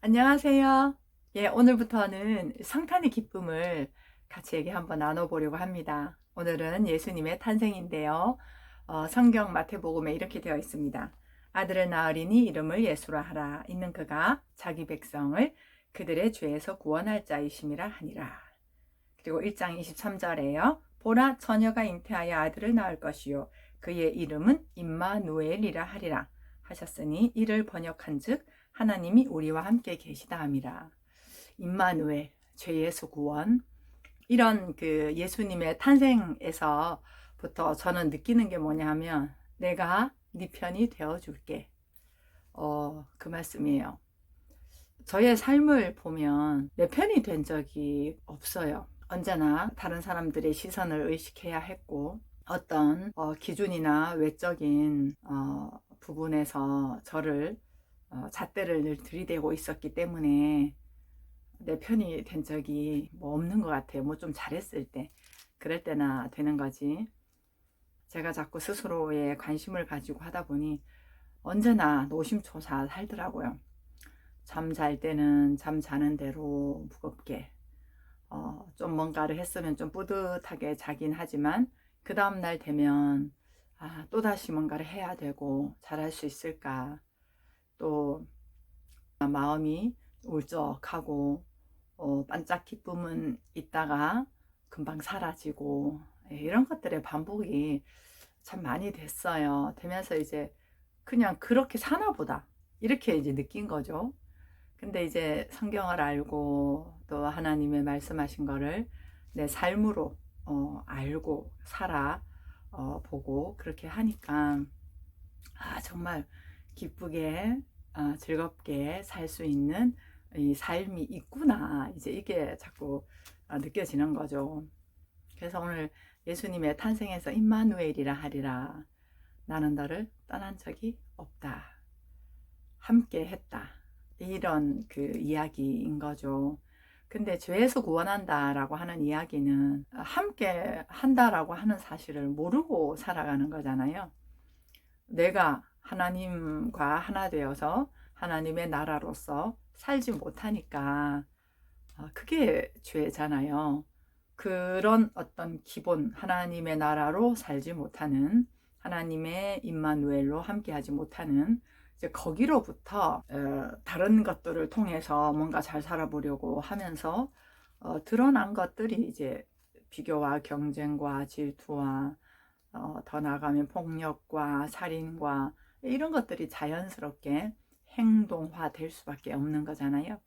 안녕하세요. 예, 오늘부터는 성탄의 기쁨을 같이 얘기 한번 나눠보려고 합니다. 오늘은 예수님의 탄생인데요. 성경 마태복음에 이렇게 되어 있습니다. 아들을 낳으리니 이름을 예수라 하라. 있는 그가 자기 백성을 그들의 죄에서 구원할 자이심이라 하니라. 그리고 1장 23절에요. 보라, 처녀가 잉태하여 아들을 낳을 것이요 그의 이름은 임마누엘이라 하리라 하셨으니 이를 번역한즉 하나님이 우리와 함께 계시다 함이라. 임마누엘, 죄에서 구원. 이런 그 예수님의 탄생에서부터 저는 느끼는 게 뭐냐면 내가 네 편이 되어 줄게. 그 말씀이에요. 저의 삶을 보면 내 편이 된 적이 없어요. 언제나 다른 사람들의 시선을 의식해야 했고 어떤 기준이나 외적인 부분에서 저를 잣대를 늘 들이대고 있었기 때문에 내 편이 된 적이 뭐 없는 것 같아요. 뭐 좀 잘했을 때 그럴 때나 되는 거지. 제가 자꾸 스스로에 관심을 가지고 하다 보니 언제나 노심초사 살더라고요. 잠 잘 때는 잠 자는 대로 무겁게 좀 뭔가를 했으면 좀 뿌듯하게 자긴 하지만 그 다음날 되면 또다시 뭔가를 해야 되고 잘할 수 있을까, 또 마음이 울적하고 반짝 기쁨은 있다가 금방 사라지고, 이런 것들의 반복이 참 많이 됐어요. 되면서 이제 그냥 그렇게 사나 보다 이렇게 이제 느낀 거죠. 근데 이제 성경을 알고 또 하나님의 말씀하신 거를 내 삶으로 알고 살아 보고 그렇게 하니까 정말 기쁘게 즐겁게 살 수 있는 이 삶이 있구나, 이제 이게 자꾸 느껴지는 거죠. 그래서 오늘 예수님의 탄생에서 임마누엘이라 하리라. 나는 너를 떠난 적이 없다. 함께 했다. 이런 그 이야기인 거죠. 근데 죄에서 구원한다라고 하는 이야기는 함께 한다라고 하는 사실을 모르고 살아가는 거잖아요. 내가 하나님과 하나 되어서 하나님의 나라로서 살지 못하니까 그게 죄잖아요. 그런 어떤 기본, 하나님의 나라로 살지 못하는, 하나님의 임마누엘로 함께하지 못하는, 이제 거기로부터 다른 것들을 통해서 뭔가 잘 살아보려고 하면서 드러난 것들이 이제 비교와 경쟁과 질투와 더 나아가면 폭력과 살인과 이런 것들이 자연스럽게 행동화될 수밖에 없는 거잖아요.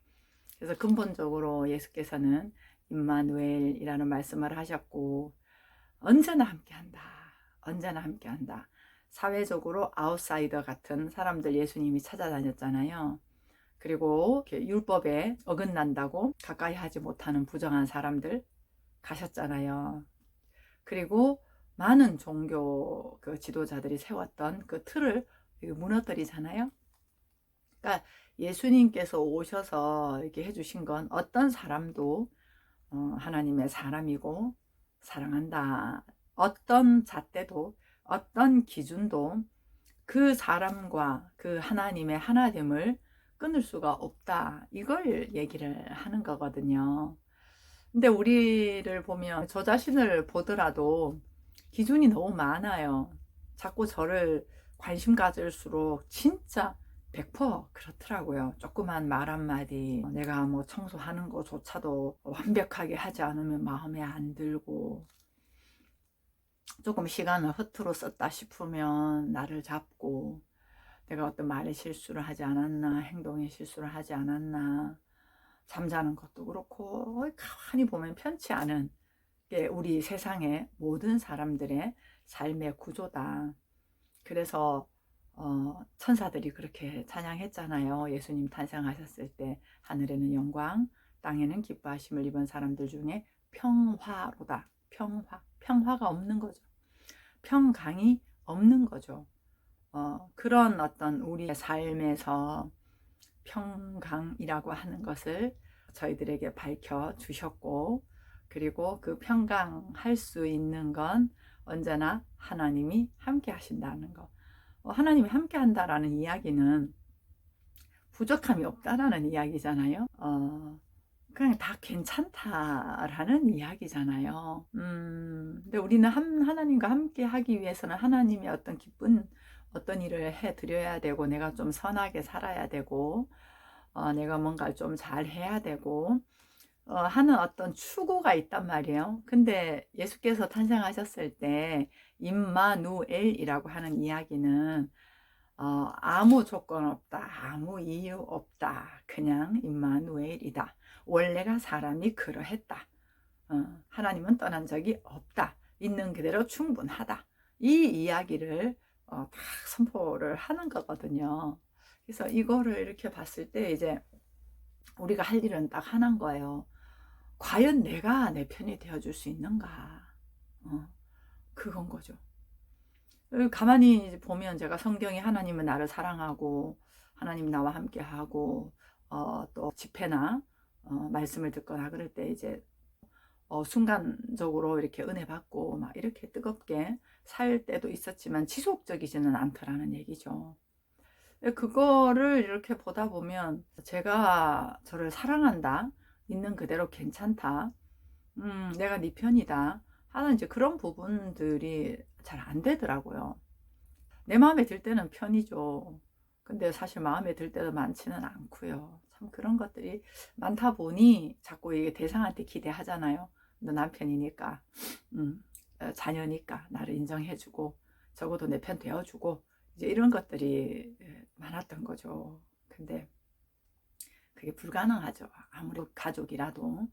그래서 근본적으로 예수께서는 임마누엘이라는 말씀을 하셨고, 언제나 함께한다. 언제나 함께한다. 사회적으로 아웃사이더 같은 사람들 예수님이 찾아다녔잖아요. 그리고 율법에 어긋난다고 가까이 하지 못하는 부정한 사람들 가셨잖아요. 그리고 많은 종교 그 지도자들이 세웠던 그 틀을 무너뜨리잖아요. 그러니까 예수님께서 오셔서 이렇게 해주신 건 어떤 사람도 하나님의 사람이고 사랑한다. 어떤 잣대도 어떤 기준도 그 사람과 그 하나님의 하나됨을 끊을 수가 없다. 이걸 얘기를 하는 거거든요. 근데 우리를 보면 저 자신을 보더라도 기준이 너무 많아요. 자꾸 저를 관심 가질수록 진짜 100% 그렇더라고요. 조그만 말 한마디, 내가 뭐 청소하는 거조차도 완벽하게 하지 않으면 마음에 안 들고, 조금 시간을 허투루 썼다 싶으면 나를 잡고, 내가 어떤 말에 실수를 하지 않았나, 행동에 실수를 하지 않았나, 잠자는 것도 그렇고 가만히 보면 편치 않은 게 우리 세상의 모든 사람들의 삶의 구조다. 그래서 천사들이 그렇게 찬양했잖아요. 예수님 탄생하셨을 때 하늘에는 영광, 땅에는 기뻐하심을 입은 사람들 중에 평화로다. 평화가 없는 거죠. 평강이 없는 거죠. 그런 어떤 우리의 삶에서 평강이라고 하는 것을 저희들에게 밝혀 주셨고, 그리고 그 평강할 수 있는 건 언제나 하나님이 함께 하신다는 거. 하나님이 함께 한다라는 이야기는 부족함이 없다라는 이야기잖아요. 그냥 다 괜찮다라는 이야기잖아요. 근데 우리는 하나님과 함께 하기 위해서는 하나님의 어떤 기쁜 어떤 일을 해 드려야 되고, 내가 좀 선하게 살아야 되고, 내가 뭔가를 좀 잘 해야 되고, 하는 어떤 추구가 있단 말이에요. 근데 예수께서 탄생하셨을 때 임마누엘이라고 하는 이야기는 아무 조건 없다, 아무 이유 없다, 그냥 임마누엘이다. 원래가 사람이 그러했다. 하나님은 떠난 적이 없다. 있는 그대로 충분하다. 이 이야기를 딱 선포를 하는 거거든요. 그래서 이거를 이렇게 봤을 때 이제 우리가 할 일은 딱 하나인 거예요. 과연 내가 내 편이 되어줄 수 있는가? 그건 거죠. 가만히 보면 제가 성경에 하나님은 나를 사랑하고 하나님 나와 함께하고 또 집회나 말씀을 듣거나 그럴 때 이제 순간적으로 이렇게 은혜 받고 막 이렇게 뜨겁게 살 때도 있었지만 지속적이지는 않더라는 얘기죠. 그거를 이렇게 보다 보면 제가 저를 사랑한다, 있는 그대로 괜찮다, 내가 네 편이다 하는 이제 그런 부분들이 잘 안 되더라고요. 내 마음에 들 때는 편이죠. 근데 사실 마음에 들 때도 많지는 않고요. 참 그런 것들이 많다 보니 자꾸 이게 대상한테 기대하잖아요. 너 남편이니까, 자녀니까 나를 인정해주고, 적어도 내 편 되어주고, 이제 이런 것들이 많았던 거죠. 근데 그게 불가능하죠. 아무리 가족이라도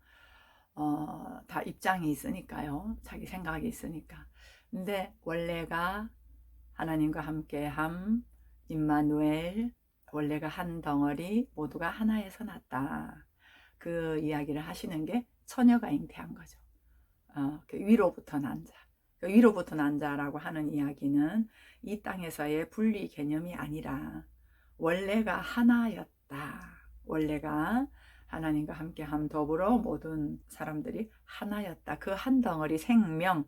다 입장이 있으니까요. 자기 생각이 있으니까. 근데 원래가 하나님과 함께함, 임마누엘, 원래가 한 덩어리 모두가 하나에서 났다. 그 이야기를 하시는 게 처녀가 잉태한 거죠. 그 위로부터 난 자. 그 위로부터 난 자라고 하는 이야기는 이 땅에서의 분리 개념이 아니라 원래가 하나였다. 원래가 하나님과 함께함 더불어 모든 사람들이 하나였다. 그 한 덩어리 생명,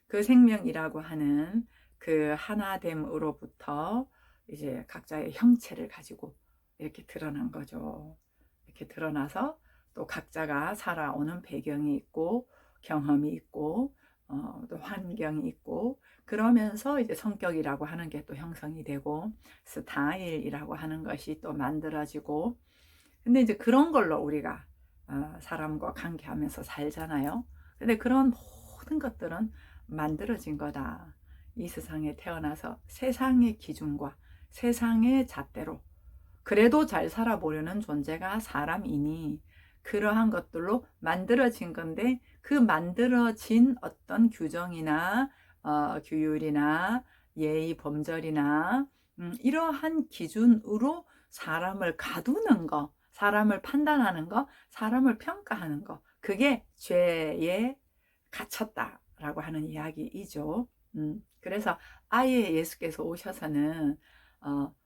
그 생명이라고 하는 그 하나됨으로부터 이제 각자의 형체를 가지고 이렇게 드러난 거죠. 이렇게 드러나서 또 각자가 살아오는 배경이 있고 경험이 있고 또 환경이 있고, 그러면서 이제 성격이라고 하는 게 또 형성이 되고 스타일이라고 하는 것이 또 만들어지고. 근데 이제 그런 걸로 우리가 사람과 관계하면서 살잖아요. 근데 그런 모든 것들은 만들어진 거다. 이 세상에 태어나서 세상의 기준과 세상의 잣대로 그래도 잘 살아보려는 존재가 사람이니 그러한 것들로 만들어진 건데, 그 만들어진 어떤 규정이나 규율이나 예의 범절이나 이러한 기준으로 사람을 가두는 거, 사람을 판단하는 거, 사람을 평가하는 거, 그게 죄에 갇혔다라고 하는 이야기이죠. 그래서 아예 예수께서 오셔서는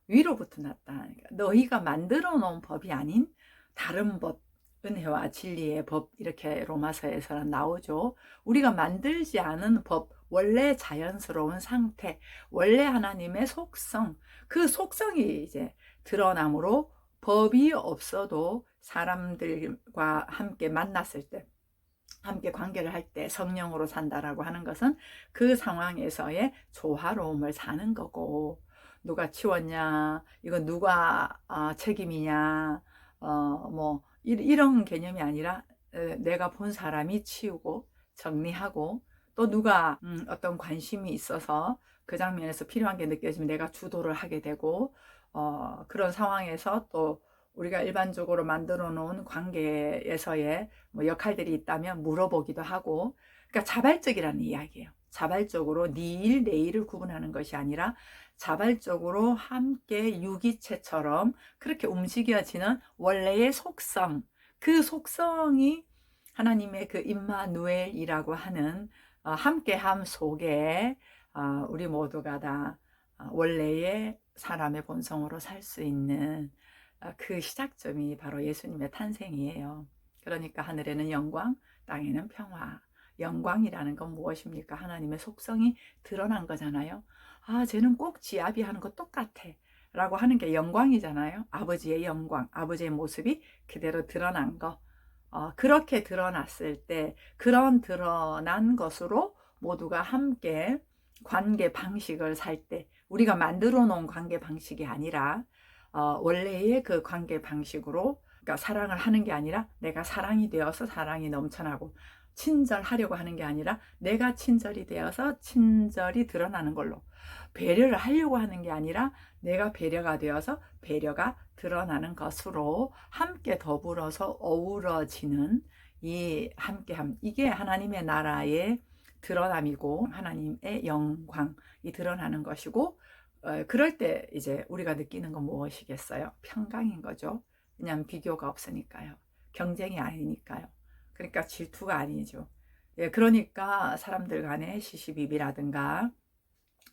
위로부터 났다. 그러니까 너희가 만들어 놓은 법이 아닌 다른 법, 은혜와 진리의 법, 이렇게 로마서에서는 나오죠. 우리가 만들지 않은 법, 원래 자연스러운 상태, 원래 하나님의 속성, 그 속성이 이제 드러남으로 법이 없어도 사람들과 함께 만났을 때, 함께 관계를 할 때 성령으로 산다라고 하는 것은 그 상황에서의 조화로움을 사는 거고, 누가 치웠냐, 이건 누가 책임이냐, 뭐 이런 개념이 아니라 내가 본 사람이 치우고 정리하고, 또 누가 어떤 관심이 있어서 그 장면에서 필요한 게 느껴지면 내가 주도를 하게 되고, 그런 상황에서 또 우리가 일반적으로 만들어 놓은 관계에서의 뭐 역할들이 있다면 물어보기도 하고, 그러니까 자발적이라는 이야기예요. 자발적으로 네 일, 내 일을 구분하는 것이 아니라 자발적으로 함께 유기체처럼 그렇게 움직여지는 원래의 속성, 그 속성이 하나님의 그 임마누엘이라고 하는 함께함 속에 우리 모두가 다 원래의 사람의 본성으로 살 수 있는 그 시작점이 바로 예수님의 탄생이에요. 그러니까 하늘에는 영광, 땅에는 평화. 영광이라는 건 무엇입니까? 하나님의 속성이 드러난 거잖아요. 쟤는 꼭 지아비하는 거 똑같아 라고 하는 게 영광이잖아요. 아버지의 영광, 아버지의 모습이 그대로 드러난 거. 그렇게 드러났을 때 그런 드러난 것으로 모두가 함께 관계 방식을 살 때, 우리가 만들어 놓은 관계 방식이 아니라 원래의 그 관계 방식으로, 그러니까 사랑을 하는 게 아니라 내가 사랑이 되어서 사랑이 넘쳐나고, 친절하려고 하는 게 아니라 내가 친절이 되어서 친절이 드러나는 걸로, 배려를 하려고 하는 게 아니라 내가 배려가 되어서 배려가 드러나는 것으로 함께 더불어서 어우러지는 이 함께함, 이게 하나님의 나라의 드러남이고 하나님의 영광이 드러나는 것이고, 그럴 때 이제 우리가 느끼는 건 무엇이겠어요? 평강인 거죠. 왜냐하면 비교가 없으니까요. 경쟁이 아니니까요. 그러니까 질투가 아니죠. 예, 그러니까 사람들 간의 시시비비라든가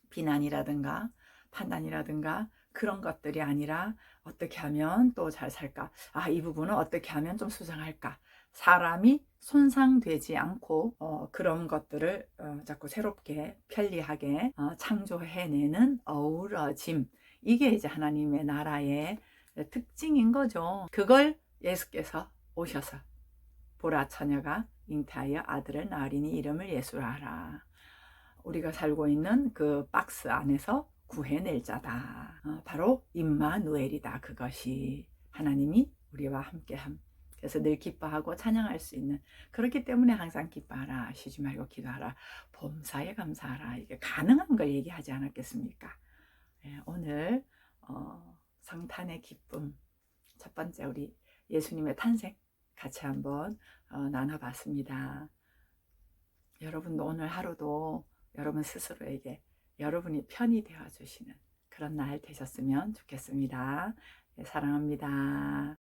비난이라든가 판단이라든가 그런 것들이 아니라, 어떻게 하면 또 잘 살까? 이 부분은 어떻게 하면 좀 수정할까? 사람이 손상되지 않고 그런 것들을 자꾸 새롭게 편리하게 창조해내는 어우러짐, 이게 이제 하나님의 나라의 특징인 거죠. 그걸 예수께서 오셔서 보라, 처녀가 잉태하여 아들을 낳으리니 이름을 예수라 하라. 우리가 살고 있는 그 박스 안에서 구해낼 자다. 바로 임마누엘이다. 그것이 하나님이 우리와 함께함. 그래서 늘 기뻐하고 찬양할 수 있는, 그렇기 때문에 항상 기뻐하라, 쉬지 말고 기도하라, 범사에 감사하라, 이게 가능한 걸 얘기하지 않았겠습니까? 예, 오늘 성탄의 기쁨, 첫 번째 우리 예수님의 탄생 같이 한번 나눠봤습니다. 여러분도 오늘 하루도 여러분 스스로에게 여러분이 편이 되어주시는 그런 날 되셨으면 좋겠습니다. 네, 사랑합니다.